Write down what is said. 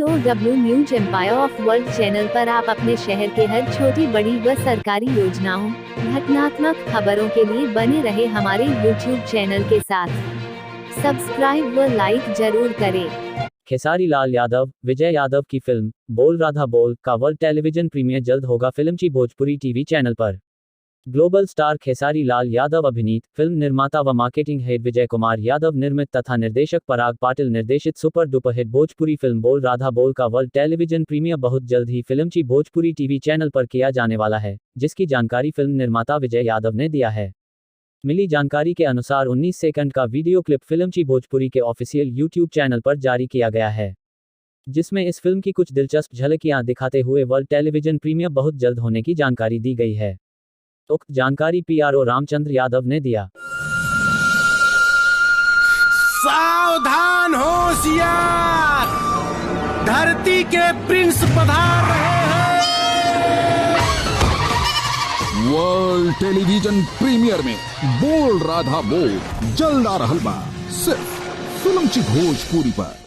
GOW news empire of world channel पर आप अपने शहर के हर छोटी बड़ी व सरकारी योजनाओं, घटनात्मक खबरों के लिए बने रहे हमारे YouTube चैनल के साथ। सब्सक्राइब व लाइक जरूर करें। खेसारी लाल यादव, विजय यादव की फिल्म बोल राधा बोल का वर्ल्ड टेलीविजन प्रीमियर जल्द होगा फिल्मची भोजपुरी टीवी चैनल पर। ग्लोबल स्टार खेसारी लाल यादव अभिनीत, फिल्म निर्माता व मार्केटिंग हेड विजय कुमार यादव निर्मित तथा निर्देशक पराग पाटिल निर्देशित super duper hit Bhojpuri film बोल राधा बोल का वर्ल्ड टेलीविजन प्रीमियर बहुत जल्द ही फिल्मची भोजपुरी टीवी चैनल पर किया जाने वाला है, जिसकी जानकारी फिल्म निर्माता विजय यादव ने दिया है। मिली जानकारी के अनुसार 19 सेकंड का वीडियो क्लिप फिल्मची भोजपुरी के ऑफिशियल यूट्यूब चैनल पर जारी किया गया है, जिसमें इस फिल्म की कुछ दिलचस्प झलकियां दिखाते हुए वर्ल्ड टेलीविजन प्रीमियर बहुत जल्द होने की जानकारी दी गई है। उक्त जानकारी PRO रामचंद्र यादव ने दिया। सावधान होशियार, धरती के प्रिंस पधार रहे हैं। वर्ल्ड टेलीविजन प्रीमियर में बोल राधा बोल जल्द आ रहल बा, सिर्फ फिल्मची भोजपुरी पर।